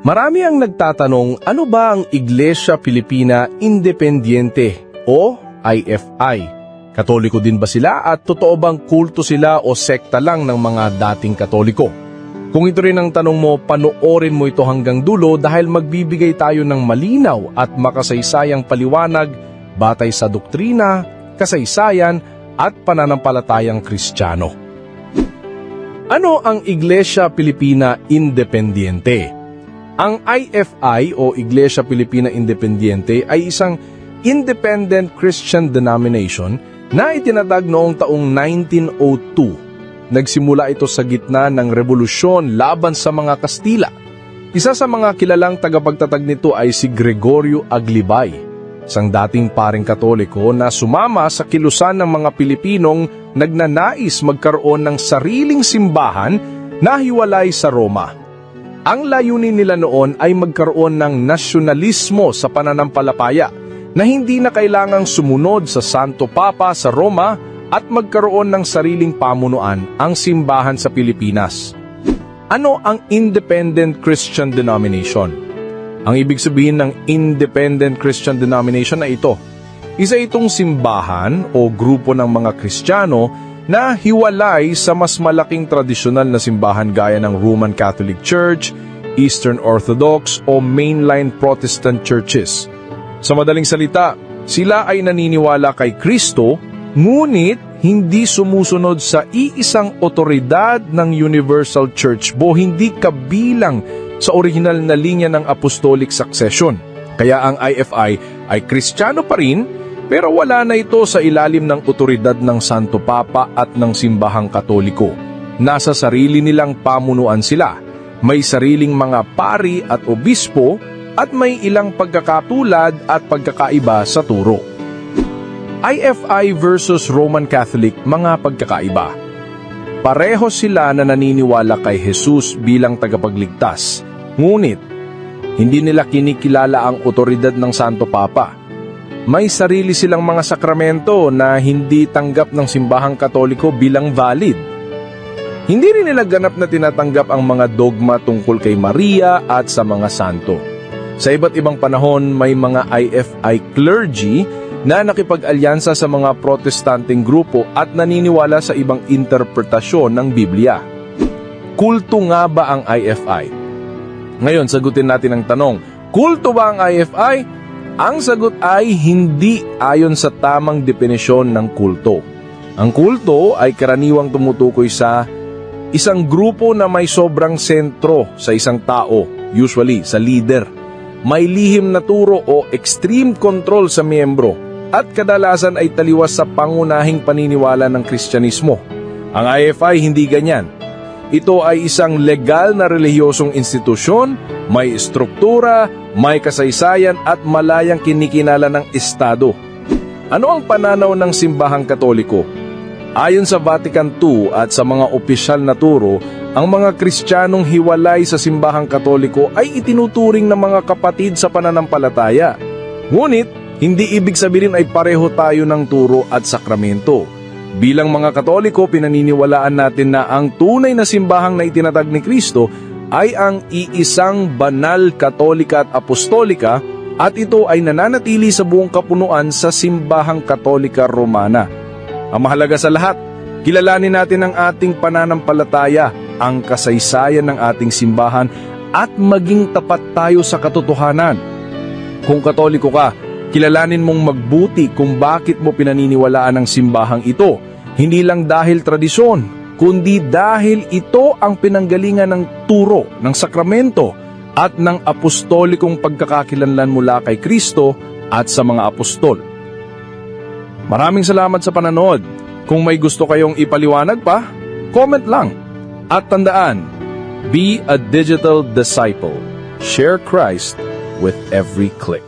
Marami ang nagtatanong, ano ba ang Iglesia Filipina Independiente o IFI? Katoliko din ba sila at totoo bang kulto sila o sekta lang ng mga dating Katoliko? Kung ito rin ang tanong mo, panoorin mo ito hanggang dulo dahil magbibigay tayo ng malinaw at makasaysayang paliwanag batay sa doktrina, kasaysayan at pananampalatayang Kristiyano. Ano ang Iglesia Filipina Independiente? Ang IFI o Iglesia Filipina Independiente ay isang independent Christian denomination na itinatag noong taong 1902. Nagsimula ito sa gitna ng revolusyon laban sa mga Kastila. Isa sa mga kilalang tagapagtatag nito ay si Gregorio Aglibay, isang dating paring Katoliko na sumama sa kilusan ng mga Pilipinong nagnanais magkaroon ng sariling simbahan na hiwalay sa Roma. Ang layunin nila noon ay magkaroon ng nasyonalismo sa pananampalataya na hindi na kailangang sumunod sa Santo Papa sa Roma at magkaroon ng sariling pamunuan ang simbahan sa Pilipinas. Ano ang Independent Christian Denomination? Ang ibig sabihin ng Independent Christian Denomination na ito, isa itong simbahan o grupo ng mga Kristiyano na hiwalay sa mas malaking tradisyonal na simbahan gaya ng Roman Catholic Church, Eastern Orthodox o mainline Protestant churches. Sa madaling salita, sila ay naniniwala kay Kristo, ngunit hindi sumusunod sa iisang otoridad ng Universal Church o hindi kabilang sa original na linya ng Apostolic Succession. Kaya ang IFI ay Kristiyano pa rin, pero wala na ito sa ilalim ng otoridad ng Santo Papa at ng Simbahang Katoliko. Nasa sarili nilang pamunuan sila. May sariling mga pari at obispo at may ilang pagkakatulad at pagkakaiba sa turo. IFI versus Roman Catholic, mga pagkakaiba. Pareho sila na naniniwala kay Jesus bilang tagapagligtas. Ngunit, hindi nila kinikilala ang otoridad ng Santo Papa. May sarili silang mga sakramento na hindi tanggap ng Simbahang Katoliko bilang valid. Hindi rin nila ganap na tinatanggap ang mga dogma tungkol kay Maria at sa mga santo. Sa iba't ibang panahon, may mga IFI clergy na nakipag-alyansa sa mga protestanteng grupo at naniniwala sa ibang interpretasyon ng Biblia. Kulto nga ba ang IFI? Ngayon, sagutin natin ang tanong, kulto ba ang IFI? Ang sagot ay hindi ayon sa tamang definisyon ng kulto. Ang kulto ay karaniwang tumutukoy sa isang grupo na may sobrang sentro sa isang tao, usually sa leader. May lihim na turo o extreme control sa miyembro at kadalasan ay taliwas sa pangunahing paniniwala ng Kristyanismo. Ang IFI hindi ganyan. Ito ay isang legal na relihiyosong institusyon, may struktura, may kasaysayan at malayang kinikinala ng Estado. Ano ang pananaw ng Simbahang Katoliko? Ayon sa Vatican II at sa mga opisyal na turo, ang mga Kristiyanong hiwalay sa Simbahang Katoliko ay itinuturing ng mga kapatid sa pananampalataya. Ngunit, hindi ibig sabihin ay pareho tayo ng turo at sakramento. Bilang mga Katoliko, pinaniniwalaan natin na ang tunay na simbahang na itinatag ni Kristo ay ang iisang banal, katolika at apostolika at ito ay nananatili sa buong kapunuan sa Simbahang Katolika Romana. Ang mahalaga sa lahat, kilalanin natin ang ating pananampalataya, ang kasaysayan ng ating simbahan at maging tapat tayo sa katotohanan. Kung Katoliko ka, kilalanin mong magbuti kung bakit mo pinaniniwalaan ang simbahang ito, hindi lang dahil tradisyon, kundi dahil ito ang pinanggalingan ng turo, ng sakramento, at ng apostolikong pagkakakilanlan mula kay Kristo at sa mga apostol. Maraming salamat sa pananood. Kung may gusto kayong ipaliwanag pa, comment lang. At tandaan, be a digital disciple. Share Christ with every click.